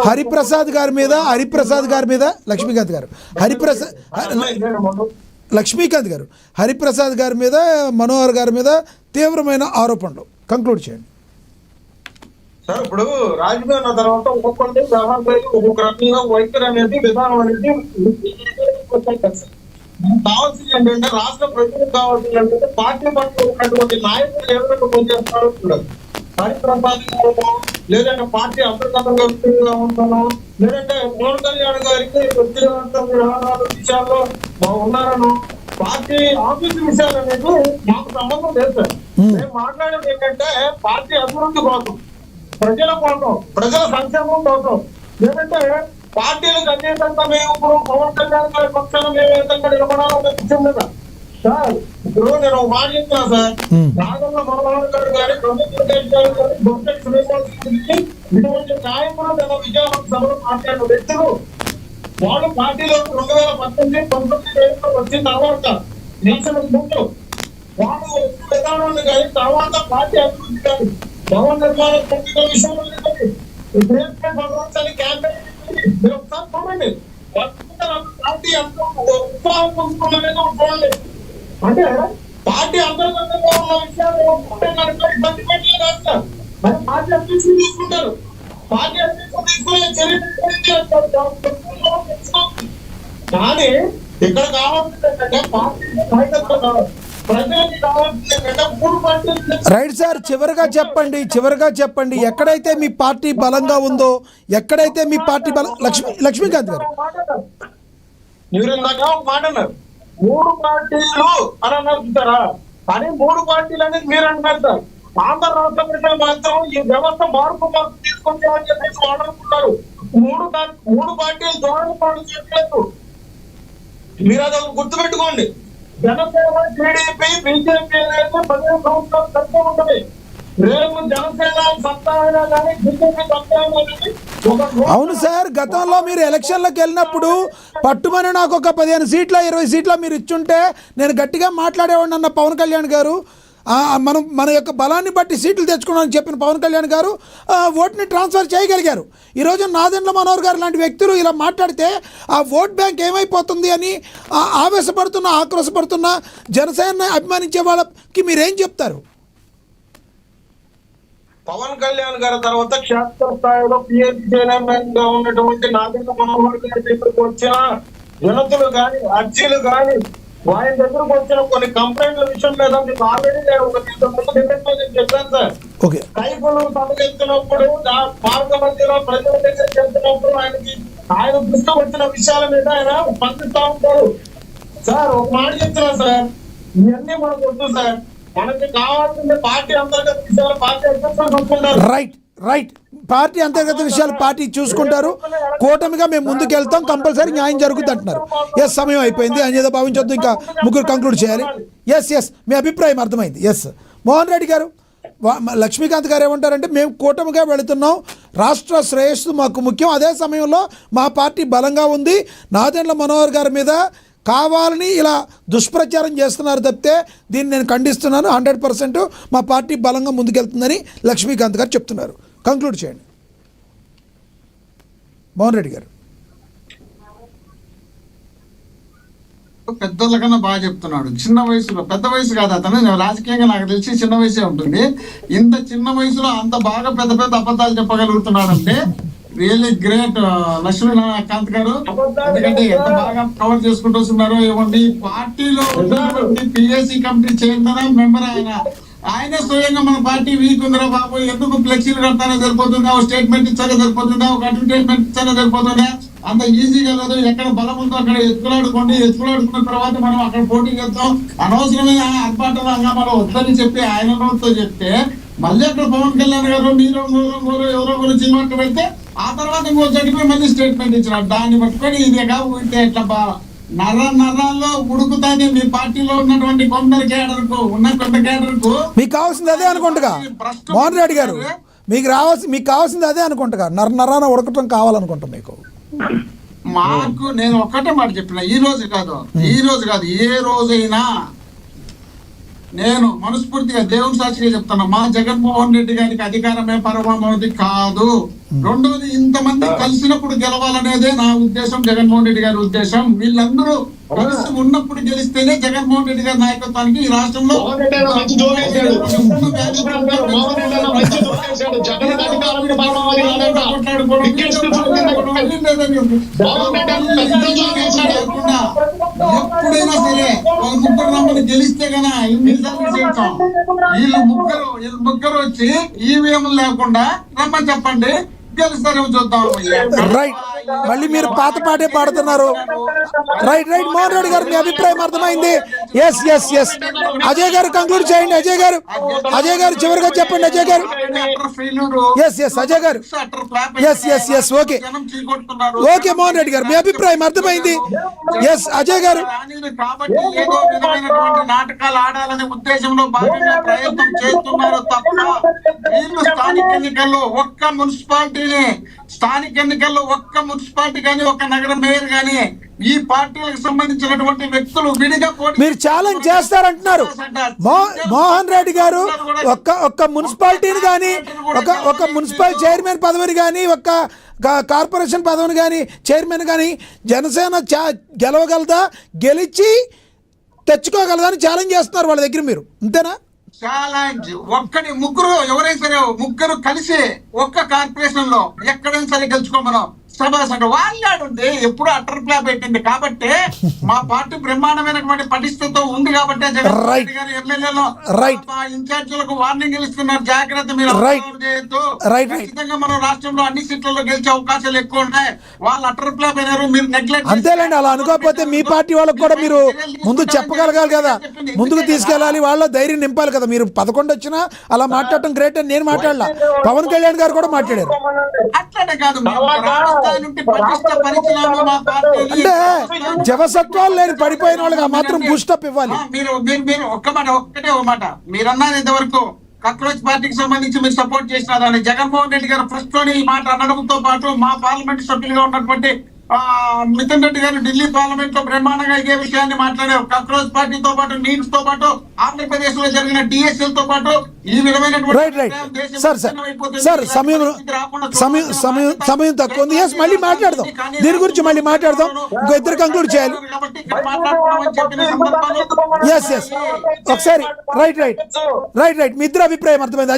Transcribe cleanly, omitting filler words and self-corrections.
హరిప్రసాద్ గారి మీద లక్ష్మీకాంత్ గారు హరిప్రసాద్ గారి మీద మనోహర్ గారి మీద తీవ్రమైన ఆరోపణలు కంక్లూడ్ చేయండి సార్. ఇప్పుడు రాజకీయం అన్న తర్వాత ఒక్కొక్కటి ఒక్కొక్క రకంగా వైఖరి అనేది విధానం అనేది కావాల్సింది ఏంటంటే రాష్ట్ర ప్రజలకు కావాల్సింది ఏంటంటే పార్టీ పట్ల ఉన్నటువంటి నాయకులు ఎవరైనా పనిచేస్తారో చూడాలి. హరిప్రసాద్ గారు లేదంటే పార్టీ అంతర్గతంగా ఉంటాను, లేదంటే పవన్ కళ్యాణ్ గారికి వ్యక్తిగత వ్యవహారాల విషయాల్లో ఉన్నారను పార్టీ ఆఫీసు విషయాలు అనేది మాకు సంబంధం లేదు సార్. మేము మాట్లాడేది ఏంటంటే పార్టీ అభివృద్ధి కోసం, ప్రజల కోసం, ప్రజల సంక్షేమం కోసం, లేదంటే పార్టీలకు అతీతంగా మేము ఇప్పుడు పవన్ కళ్యాణ్ గారి పక్షాన మేము ఏ విధంగా నిలబడాలనే విషయం లేదా సార్. ఇప్పుడు నేను ఒక మాట చెప్తున్నా సార్, నాగన్న మనోహర్ గారు గారి ఇటువంటి నాయకులు తన విజయవంత సభలో మాట్లాడిన వ్యక్తులు వాళ్ళు పార్టీలో 2018-19 వచ్చిన తర్వాత నిలిచిన ముందు వాళ్ళు విధానాన్ని కానీ తర్వాత పార్టీ అభివృద్ధి కానీ భవన నిర్మాణ విషయంలో క్యాంపెయిన్ చూడండి పార్టీ ఉత్సాహం పొందుతున్నది చూడండి. అంటే పార్టీ అంతర్గతంగా ఉన్న విషయాలు ఇబ్బంది పెట్టలే కాదు సార్. మరి పార్టీ అధ్యక్షులు తీసుకుంటారు, పార్టీ అధ్యక్షులు తీసుకునే చర్య కానీ ఇక్కడ కావాల్సింది ఏంటంటే పార్టీ నాయకత్వం కావాలి, ప్రజలకి కావాల్సింది ఏంటంటే మూడు పార్టీలు. రైట్ సార్, చివరిగా చెప్పండి ఎక్కడైతే మీ పార్టీ బలంగా ఉందో, ఎక్కడైతే మీ పార్టీ లక్ష్మీకాంత్ గారు మీరు ఇందాక ఒక మాట అన్నారు, మూడు పార్టీలు అని అన్నారు చూసారా, కానీ మూడు పార్టీలు అనేది మీరు అంటున్నారు సార్. ఆంధ్ర రాష్ట్ర ప్రజలు మాత్రం ఈ వ్యవస్థ మార్పు తీసుకొచ్చామని చెప్పేసి వాళ్ళు అనుకుంటారు. మూడు పార్టీలు ధోరణి పాటు చేయట్లేదు. మీరు అది గుర్తుపెట్టుకోండి. జనసేన, టీడీపీ, బీజేపీ అనేది 15 సంవత్సరాలు తక్కువ ఉంటుంది. రేపు జనసేన సత్తా అయినా కానీ బీజేపీ సత్తా అయినా కానీ అవును సార్, గతంలో మీరు ఎలక్షన్లకు వెళ్ళినప్పుడు పట్టుమని నాకు ఒక 15 సీట్ల 20 సీట్ల మీరు ఇచ్చుంటే నేను గట్టిగా మాట్లాడేవాడిని అన్న పవన్ కళ్యాణ్ గారు, మన యొక్క బలాన్ని బట్టి సీట్లు తెచ్చుకున్నామని చెప్పిన పవన్ కళ్యాణ్ గారు ఓటుని ట్రాన్స్ఫర్ చేయగలిగారు. ఈరోజు నాదెండ్ల మనోహర్ గారు లాంటి వ్యక్తులు ఇలా మాట్లాడితే ఆ ఓట్ బ్యాంక్ ఏమైపోతుంది అని ఆక్రోశపడుతున్న జనసేన అభిమానించే వాళ్ళకి మీరేం చెప్తారు? పవన్ కళ్యాణ్ గారి తర్వాత క్షేత్ర స్థాయిలో పిఎస్సి చైర్మన్ గా ఉన్నటువంటి నాగేంద్ర మనోహర్ గారి దగ్గరకు వచ్చిన వినతులు కానీ, అర్జీలు కానీ, ఆయన దగ్గరకు వచ్చిన కొన్ని కంప్లైంట్ల విషయం మీద మీకు ఆల్రెడీ నేను చెప్పాను సార్. కైపులు సభకెళ్తున్నప్పుడు మార్గ మధ్యలో ప్రజల దగ్గరికి వెళ్తున్నప్పుడు ఆయన దృష్టికి వచ్చిన విషయాల మీద ఆయన స్పందిస్తూ ఉంటారు సార్. ఒక మాట చెప్తున్నా సార్, ఇవన్నీ మనకు వద్దు సార్. మనకి కావాల్సింది పార్టీ అంతర్గత విషయాలు పార్టీ అధ్యక్షులు చూసుకుంటారు. రైట్ పార్టీ అంతర్గత విషయాలు పార్టీ చూసుకుంటారు. కూటమిగా మేము ముందుకు వెళ్తాం, కంపల్సరీ న్యాయం జరుగుతుంది అంటున్నారు. ఎస్, సమయం అయిపోయింది, అనేదో భావించొద్దు, ఇంకా ముగ్గురు కంక్లూడ్ చేయాలి. ఎస్ మీ అభిప్రాయం అర్థమైంది. ఎస్ మోహన్ రెడ్డి గారు, లక్ష్మీకాంత్ గారు ఏమంటారంటే మేము కూటమిగా వెళుతున్నాం, రాష్ట్ర శ్రేయస్సు మాకు ముఖ్యం, అదే సమయంలో మా పార్టీ బలంగా ఉంది, నాదెండ్ల మనోహర్ గారి మీద కావాలని ఇలా దుష్ప్రచారం చేస్తున్నారు తప్పితే దీన్ని నేను ఖండిస్తున్నాను. 100% మా పార్టీ బలంగా ముందుకెళ్తుందని లక్ష్మీకాంత్ గారు చెప్తున్నారు. కంక్లూడ్ చేయండి మోహన్ రెడ్డి గారు. పెద్దల కన్నా బాగా చెప్తున్నాడు. చిన్న వయసులో, పెద్ద వయసు కాదు అతను, రాజకీయంగా నాకు తెలిసి చిన్న వయసే ఉంటుంది. ఇంత చిన్న వయసులో అంత బాగా పెద్ద అబద్ధాలు చెప్పగలుగుతున్నాడంటే రియల్లీ గ్రేట్ లక్ష్మీకాంత్ గారు. ఎందుకంటే ఎంత బాగా కవర్ చేసుకుంటూ వస్తున్నారో ఏమండి. పార్టీలో ఉన్నటువంటి పిఎస్సి కమిటీ చైర్మన్ మెంబర్ ఆయన స్వయంగా మన పార్టీ వీక్ ఉందిరా బాబు, ఎందుకు ఫ్లెక్సీలు కడతానే సరిపోతుందా, ఒక స్టేట్మెంట్ ఇచ్చానే సరిపోతుందా, ఒక అడ్వర్టైజ్మెంట్ ఇచ్చానే సరిపోతుందా, అంత ఈజీగా లేదు. ఎక్కడ బలం ఉందో అక్కడ ఎత్తులాడుకున్న తర్వాత మనం అక్కడ పోటీ చేస్తాం. అనవసరమైన ఆర్భాటాలు హంగామాలు వద్దని చెప్పి ఆయన నోటితో చెప్తే మళ్ళీ అక్కడ పవన్ కళ్యాణ్ గారు మీరు ఎవరో గురించి మాట పెడితే ఆ తర్వాత ఇంకో చదివి మళ్ళీ స్టేట్మెంట్ ఇచ్చినారు. దాన్ని పట్టుకొని ఇదేగా ఉంటే ఎట్లా బాగా నరాల్లో ఉడుకుతానే మీ పార్టీలో ఉన్నటువంటి కొంత కేడర్కు మీకు కావాల్సింది అదే అనుకుంటా మోహన్ రెడ్డి గారు, మీకు కావాల్సింది అదే అనుకుంటా, నరాన ఉడకటం కావాలనుకుంటా మీకు. మాకు నేను ఒక్కటే మాట చెప్పిన, ఈ రోజు కాదు ఏ రోజైనా నేను మనస్ఫూర్తిగా దేవుని సాక్షిగా చెప్తున్నా, మా జగన్మోహన్ రెడ్డి గారికి అధికారమే పరమావధి కాదు. రెండోది, ఇంతమంది కలిసినప్పుడు గెలవాలనేదే నా ఉద్దేశం, జగన్మోహన్ రెడ్డి గారి ఉద్దేశం. వీళ్ళందరూ కలిసి ఉన్నప్పుడు గెలిస్తేనే జగన్మోహన్ రెడ్డి గారి నాయకత్వానికి ఈ రాష్ట్రంలో మోహన్ రెడ్డి అన్న మంచి జోక్ వేశాడు. మోహన్ రెడ్డి అన్న మంచి జోక్ వేశాడు. జగన్ అధికారానికి పరమావధి కాదంట. వికెట్స్ మోహన్ రెడ్డి అన్న పెద్ద జోక్ వేశాడు. ఎప్పుడైనా సరే ఒక ముగ్గురు నమ్మని గెలిస్తే గనా ఇన్నిసార్లు చేస్తాం. వీళ్ళు ముగ్గురు వచ్చి ఈవీఎం లేకుండా రమ్మని చెప్పండి, గెలుస్తారేమో చూద్దాం. రైట్, మళ్ళీ మీరు పాత పాటే పాడుతున్నారు. రైట్ రైట్ మోహన్ రెడ్డి గారు, మీ అభిప్రాయం అర్థమైంది. ఎస్ ఎస్ ఎస్ అజయ్ గారు కంక్లూడ్ చేయండి. అజయ్ గారు చివరిగా చెప్పండి. Ajay garu, yes yes Ajay garu, yes yes yes okay okay Mohan Reddy garu, మీ అభిప్రాయం అర్థమైంది. ఎస్ అజయ్ గారు, కాబట్టి ఏదో విధమైనటువంటి నాటకాలు ఆడాలనే ఉద్దేశంలో భాగంగా ప్రయత్నం చేస్తున్నారు తప్ప వీళ్ళు స్థానిక ఎన్నికల్లో ఒక్క మున్సిపాలిటీ కానీ ఒక్క నగర మేయర్ కానీ ఈ పార్టీలకు సంబంధించినటువంటి వ్యక్తులు విడిగా మీరు ఛాలెంజ్ చేస్తారంటున్నారు. మోహన్ రెడ్డి గారు ఒక్క మున్సిపాలిటీని కానీ ఒక మున్సిపల్ చైర్మన్ పదవిని కానీ ఒక్క కార్పొరేషన్ పదవిని కానీ చైర్మన్ కానీ జనసేన గెలవగలదా, గెలిచి తెచ్చుకోగలదా అని ఛాలెంజ్ చేస్తున్నారు వాళ్ళ దగ్గర. మీరు అంతేనా? ఛాలెంజ్ ముగ్గురు ఎవరైనా సరే ముగ్గురు కలిసి ఒక్క కార్పొరేషన్ లో ఎక్కడైనా సరే గెలుచుకోమను సభాసంగా వాళ్ళాడుంది. ఎప్పుడు అటర్ ప్లాప్ పెట్టింది కాబట్టి మా పార్టీ బ్రహ్మాండమైనటువంటి పటిష్టతో ఉంది కాబట్టి జగన్ రెడ్డి గారు ఎమ్మెల్యేలో ఇన్ఛార్జీలకు వార్నింగ్ ఇస్తున్నారు, జాగ్రత్త మీరు చేయొద్దు. ఖచ్చితంగా మనం రాష్ట్రంలో అన్ని సీట్లలో గెలిచే అవకాశాలు ఎక్కువ ఉన్నాయి. వాళ్ళు అటర్ ప్లాప్ అయినారు, మీరు నెగ్లెక్ట్. అంతేలేండి, అలా అనుకోకపోతే మీ పార్టీ వాళ్ళకి కూడా మీరు ముందు చెప్పగలగాలి కదా, ముందుకు తీసుకెళ్ళాలి, వాళ్ళ ధైర్యం నింపాలి కదా. మీరు 11 వచ్చినా అలా మాట్లాడటం గ్రేట్ అని నేను మాట్లాడలా, పవన్ కళ్యాణ్ గారు కూడా మాట్లాడారు. అట్లనే కాదు, అంటే జవసత్వాలు లేని పడిపోయిన వాళ్ళకి ఆ మాత్రం బూస్టప్ ఇవ్వాలి. మీరు ఒక్కటే ఒక మాట మీరు అన్నారు ఇంతవరకు కాక్రోచ్ పార్టీకి సంబంధించి మీరు సపోర్ట్ చేసినారని. జగన్మోహన్ రెడ్డి గారు ఫస్ట్ లోనే ఈ మాట అనడంతో పాటు మా పార్లమెంట్ సభ్యులుగా ఉన్నటువంటి మిథున్ రెడ్డి గారు ఢిల్లీ పార్లమెంట్ లో బ్రహ్మాండంగా ఇదే విషయాన్ని మాట్లాడారు. కాక్రోచ్ పార్టీతో పాటు నీడ్స్ తో పాటు ఆంధ్రప్రదేశ్ లో జరిగిన డిఎస్ఎల్ తో పాటు ఈ విధమైనటువంటి సమయం తక్కువ ఉంది. మళ్ళీ మాట్లాడదాం దీని గురించి, మళ్ళీ మాట్లాడదాం. ఇంకో ఇద్దరు కంక్లూడ్ చేయాలి. ఎస్ ఎస్ ఒకసారి రైట్ మీ ఇద్దరు అభిప్రాయం అర్థమైంది.